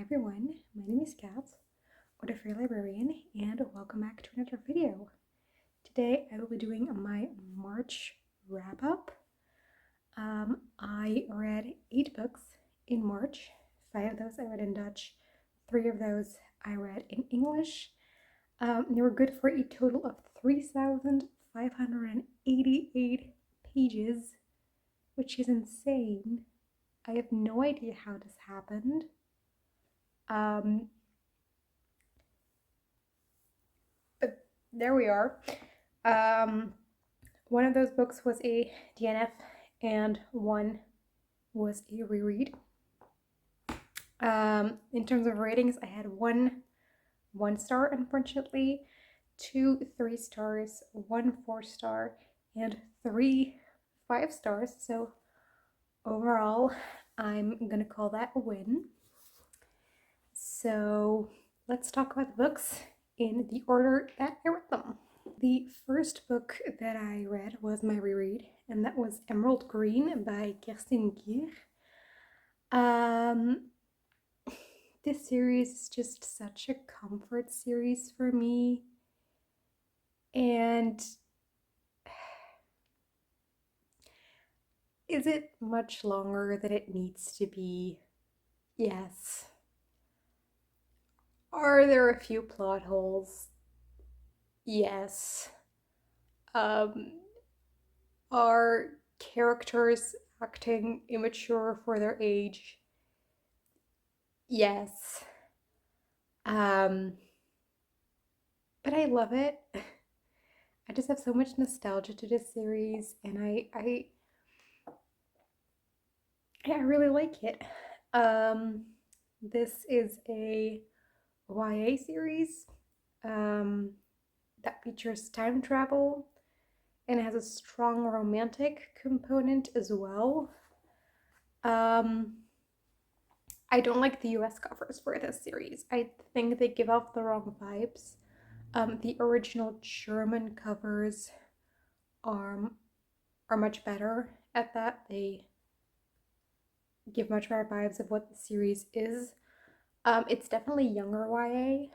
everyone, my name is Kat, or the Free Librarian, and welcome back to another video. Today I will be doing my March wrap-up. I read 8 books in March. 5 of those I read in Dutch, 3 of those I read in English. They were good for a total of 3,588 pages, which is insane. I have no idea how this happened. But there we are. One of those books was a DNF and one was a reread. In terms of ratings, I had 1 1-star, unfortunately, 2 3 stars, 1 4-star, and 3 5 stars. So overall, I'm gonna call that a win. So let's talk about the books in the order that I read them. The first book that I read was my reread, and that was Emerald Green by Kerstin Gier. This series is just such a comfort series for me, and is it much longer than it needs to be? Yes. Are there a few plot holes? Yes. Are characters acting immature for their age? Yes. But I love it. I just have so much nostalgia to this series, and I really like it. This is a YA series that features time travel and has a strong romantic component as well. I don't like the US covers for this series. I think they give off the wrong vibes. The original German covers are much better at that. They give much better vibes of what the series is. It's definitely younger YA.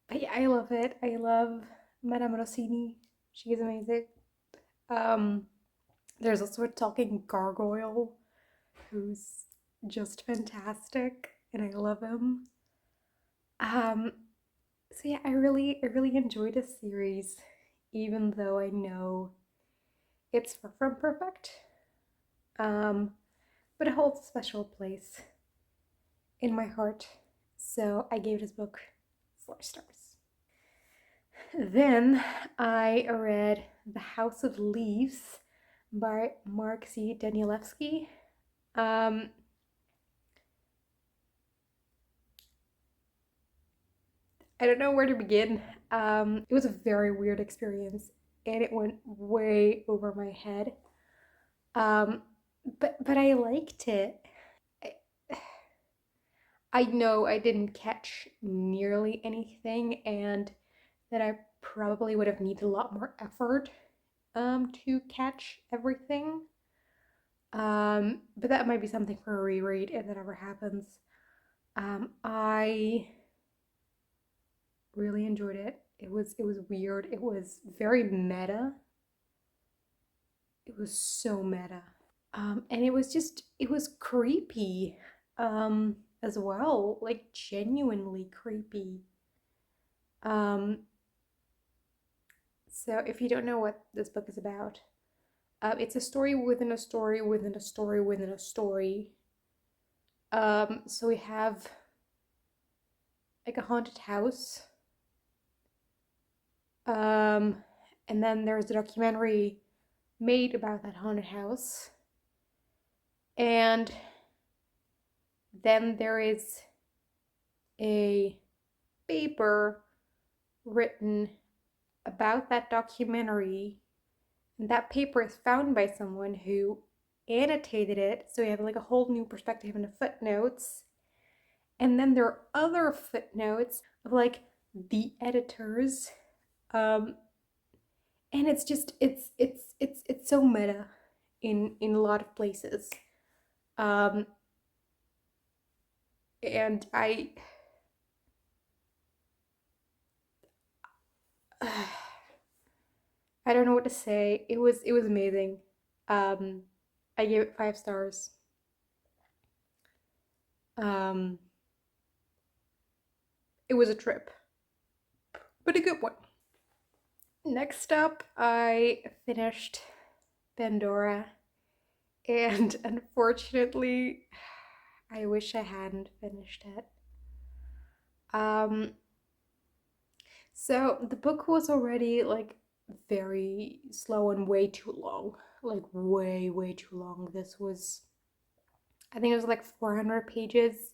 But yeah, I love it. I love Madame Rossini. She is amazing. There's also a talking gargoyle who's just fantastic, and I love him. So yeah, I really enjoyed this series, even though I know it's far from perfect. But it holds a special place in my heart, so I gave this book 4 stars. Then I read The House of Leaves by Mark C. Danielewski. I don't know where to begin. It was a very weird experience, and it went way over my head. But I liked it. I know I didn't catch nearly anything, and that I probably would have needed a lot more effort to catch everything. But that might be something for a reread if that ever happens. I really enjoyed it. It was weird. It was very meta. It was so meta. And it was creepy as well, like genuinely creepy. So if you don't know what this book is about, it's a story within a story within a story within a story. So we have like a haunted house. And then there's a documentary made about that haunted house. And then there is a paper written about that documentary. And that paper is found by someone who annotated it, so you have like a whole new perspective in the footnotes. And then there are other footnotes of like the editors. And it's just it's so meta in a lot of places. Um, and I don't know what to say. It was amazing. Um, I gave it 5 stars. Um, it was a trip, but a good one. Next up, I finished Pandora, and unfortunately, I wish I hadn't finished it. Um, so the book was already like very slow and way too long, like way, way too long. I think it was like 400 pages,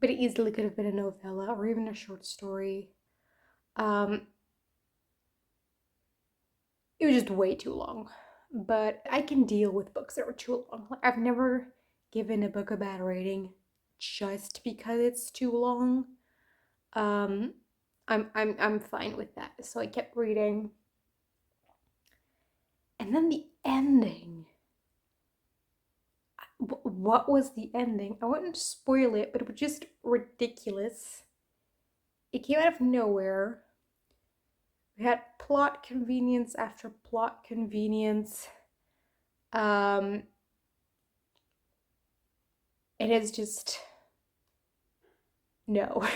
but it easily could have been a novella or even a short story. Um, it was just way too long. But I can deal with books that are too long. Like, I've never given a book a bad rating just because it's too long. Um, I'm fine with that. So I kept reading. And then the ending. What was the ending? I wouldn't spoil it, but it was just ridiculous. It came out of nowhere. We had plot convenience after plot convenience. Um, and it's just no.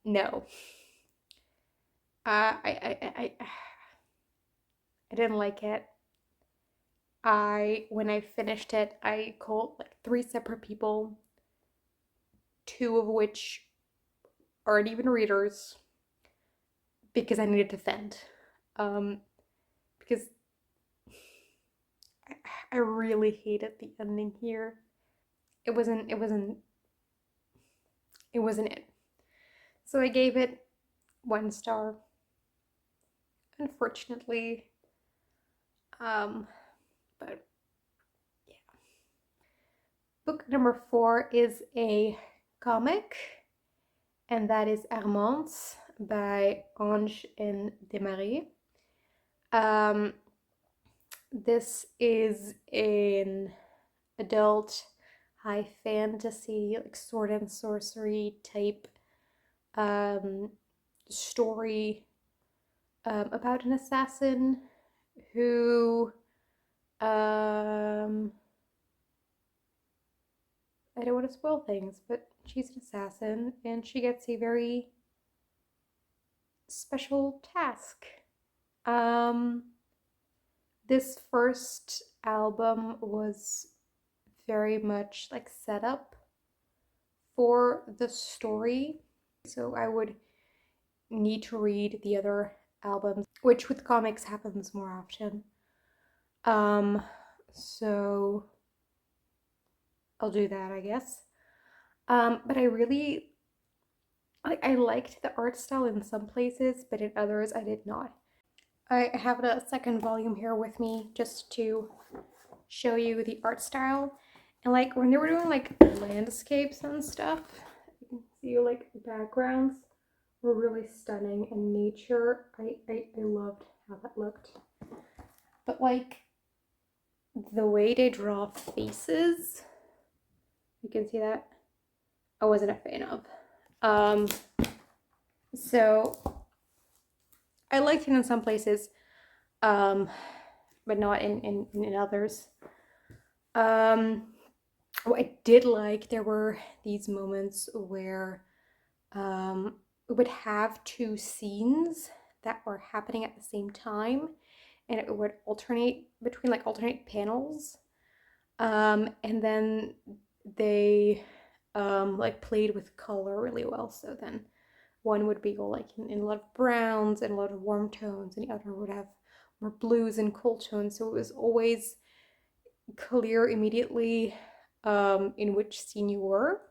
No. I didn't like it. When I finished it, I called like 3 separate people, two of which aren't even readers, because I needed to vent. Um, because I really hated the ending here. It wasn't. It wasn't. It wasn't it. So I gave it 1 star. Unfortunately, but yeah. Book number 4 is a comic, and that is Armance by Ange and Desmarais. Um, this is an adult high fantasy, like sword and sorcery type um, story about an assassin who I don't want to spoil things, but she's an assassin and she gets a very special task. Um, this first album was very much like set up for the story, so I would need to read the other albums, which with comics happens more often. Um, so I'll do that, I guess. But I liked the art style in some places, but in others I did not. I have the second volume here with me just to show you the art style. And like when they were doing like landscapes and stuff, you can see like backgrounds were really stunning, and nature, I loved how that looked. But like the way they draw faces, you can see that, I wasn't a fan of. So I liked it in some places, um, but not in others. What I did like, there were these moments where we would have two scenes that were happening at the same time, and it would alternate between like alternate panels. And then they like played with color really well. So then one would be all like in a lot of browns and a lot of warm tones, and the other would have more blues and cool tones. So it was always clear immediately in which scene you were,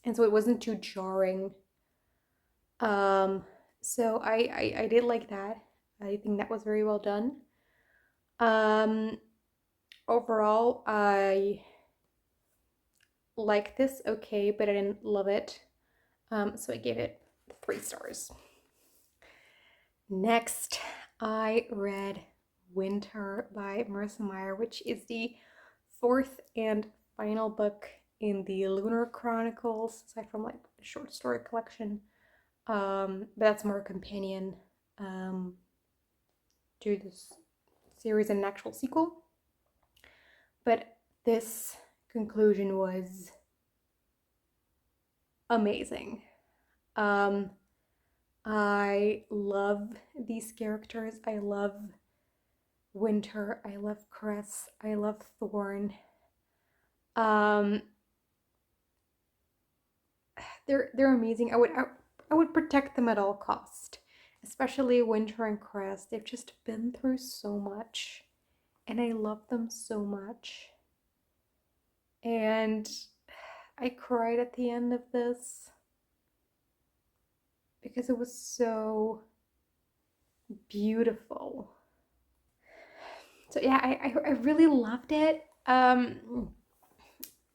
and so it wasn't too jarring. Um, so I did like that. I think that was very well done. Um, Overall, I like this okay, but I didn't love it. So I gave it 3 stars. Next, I read Winter by Marissa Meyer, which is the fourth and final book in the Lunar Chronicles, aside from like the short story collection. But that's more a companion to this series and an actual sequel. But this conclusion was amazing. I love these characters. I love Winter. I love Cress. I love Thorn. Um, they're amazing. I would protect them at all cost, especially Winter and Cress. They've just been through so much, and I love them so much. And I cried at the end of this because it was so beautiful. So yeah, I really loved it.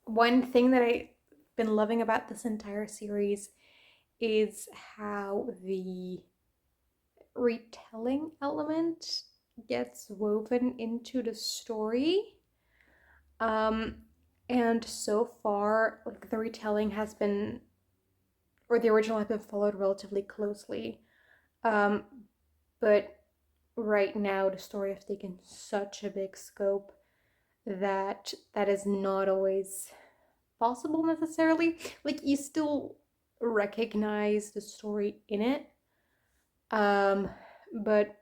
One thing that I've been loving about this entire series is how the retelling element gets woven into the story. Um, and so far, like the retelling has been, or the original has been followed relatively closely. Um, but right now, the story has taken such a big scope that is not always possible necessarily. Like you still recognize the story in it, um, but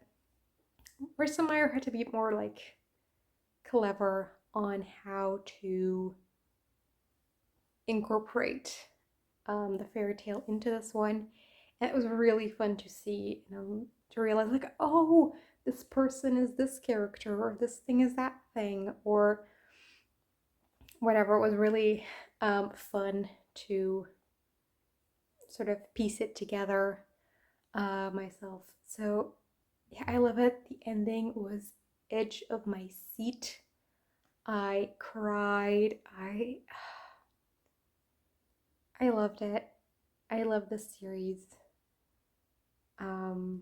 Marissa Meyer had to be more like clever on how to incorporate the fairy tale into this one. And it was really fun to see, to realize like, oh, this person is this character, or this thing is that thing, or whatever. It was really fun to sort of piece it together myself. So yeah, I love it. The ending was edge of my seat. I cried. I loved it. I love this series. Um,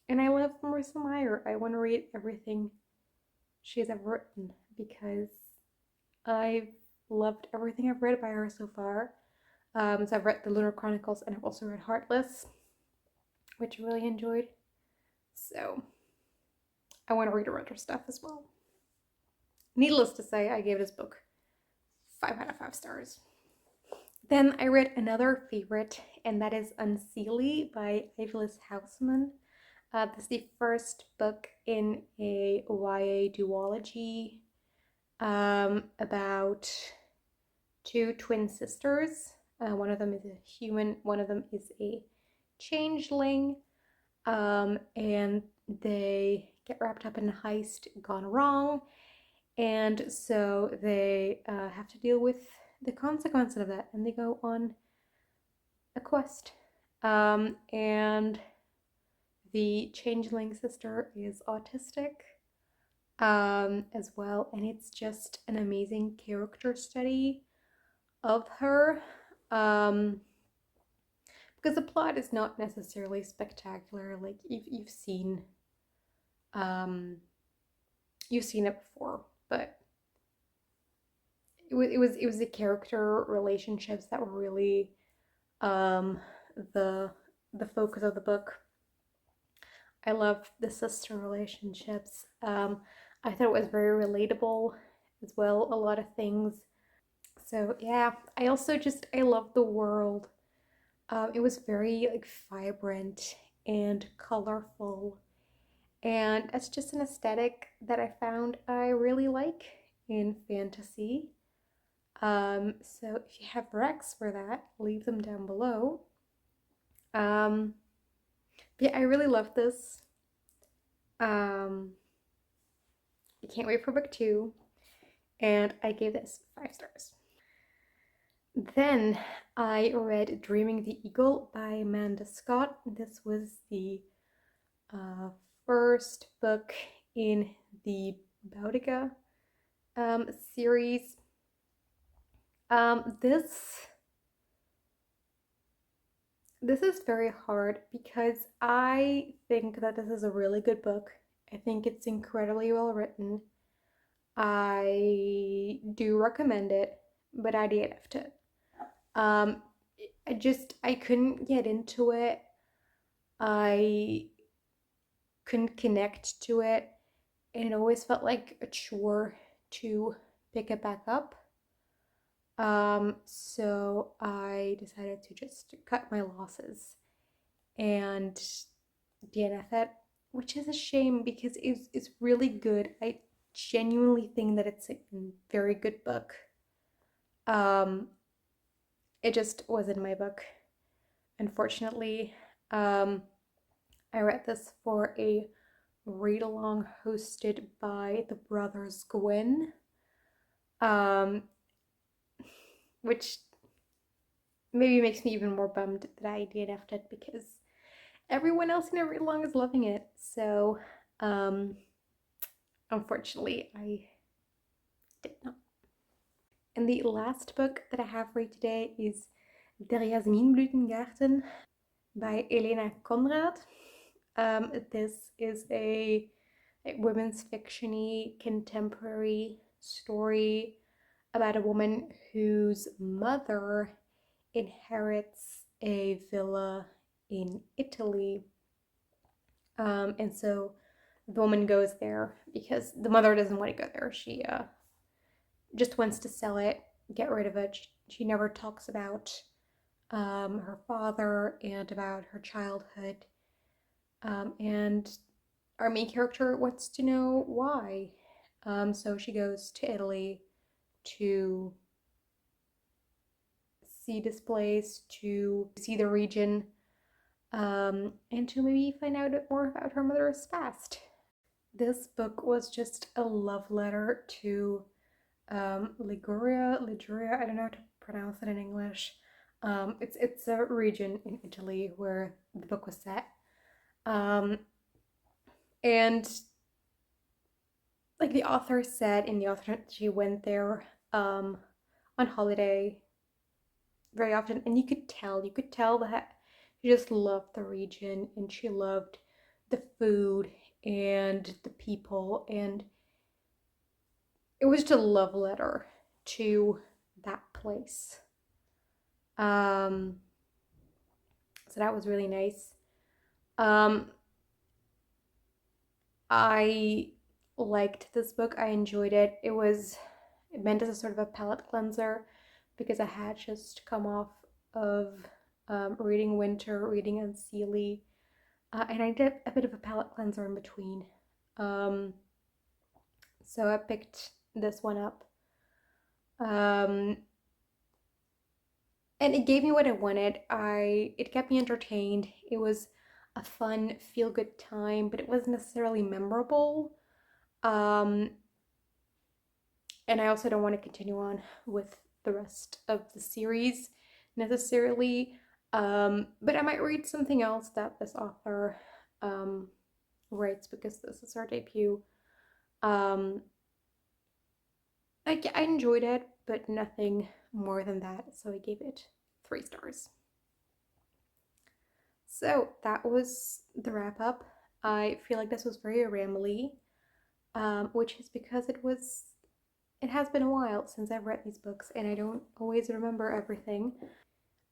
and I love Marissa Meyer. I want to read everything she's ever written because I've loved everything I've read by her so far. So I've read the Lunar Chronicles and I've also read Heartless, which I really enjoyed. So I want to read her other stuff as well. Needless to say, I gave this book 5 out of 5 stars. Then I read another favorite, and that is Unseelie by Evelis Hausman. This is the first book in a YA duology about two twin sisters. One of them is a human, one of them is a changeling, and they get wrapped up in a heist gone wrong, and so they have to deal with the consequences of that, and they go on a quest. And the changeling sister is autistic as well, and it's just an amazing character study of her. Because the plot is not necessarily spectacular. Like um, you've seen it before, but it was the character relationships that were really um, the the focus of the book. I love the sister relationships. I thought it was very relatable as well. A lot of things. So yeah, I also just I love the world. It was very like vibrant and colorful, and it's just an aesthetic that I found I really like in fantasy. So if you have recs for that, leave them down below. Um, yeah, I really love this. Um, I can't wait for book 2, and I gave this 5 stars. Then I read Dreaming the Eagle by Amanda Scott. This was the uh, first book in the Boudica series. This is very hard because I think that this is a really good book. I think it's incredibly well written. I do recommend it, but I DNF'd it. Um, I couldn't get into it. I couldn't connect to it, and it always felt like a chore to pick it back up. So I decided to just cut my losses and DNF it, which is a shame because it's really good. I genuinely think that it's a very good book. Um, it just wasn't my book, unfortunately. Um, I read this for a read along hosted by the brothers Gwyn, um, which maybe makes me even more bummed that I DNF'd it because everyone else in read along is loving it. So, um, unfortunately, I did not. And the last book that I have for you today is Der Jasminblütengarten by Elena Conrad. This is a women's fiction-y contemporary story about a woman whose mother inherits a villa in Italy. And so the woman goes there because the mother doesn't want to go there. She just wants to sell it, get rid of it. She never talks about her father and about her childhood. And our main character wants to know why. So she goes to Italy to see this place, to see the region, and to maybe find out more about her mother's past. This book was just a love letter to Liguria, I don't know how to pronounce it in English. It's a region in Italy where the book was set. Um, and like the author said in the author, she went there on holiday very often, and you could tell that she just loved the region and she loved the food and the people, and it was just a love letter to that place. So that was really nice. Um, I liked this book. I enjoyed it. It meant as a sort of a palate cleanser because I had just come off of reading Winter, reading Unseelie, and I did a bit of a palate cleanser in between. Um, so I picked this one up. Um, and it gave me what I wanted. It kept me entertained. It was a fun, feel good time, but it wasn't necessarily memorable. Um, and I also don't want to continue on with the rest of the series necessarily. But I might read something else that this author writes because this is her debut. Um, I enjoyed it, but nothing more than that. So I gave it 3 stars. So that was the wrap up. I feel like this was very rambly, which is because it has been a while since I've read these books and I don't always remember everything.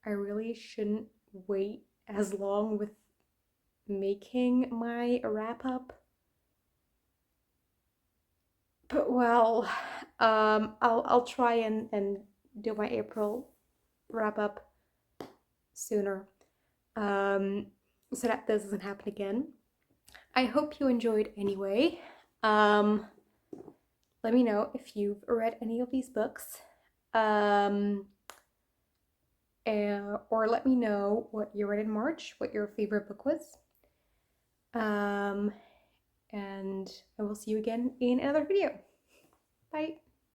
I really shouldn't wait as long with making my wrap up. But well, I'll try and do my April wrap up sooner. Um, so that this doesn't happen again. I hope you enjoyed anyway. Um, let me know if you've read any of these books. Um, or let me know what you read in March, what your favorite book was. Um, and I will see you again in another video. Bye.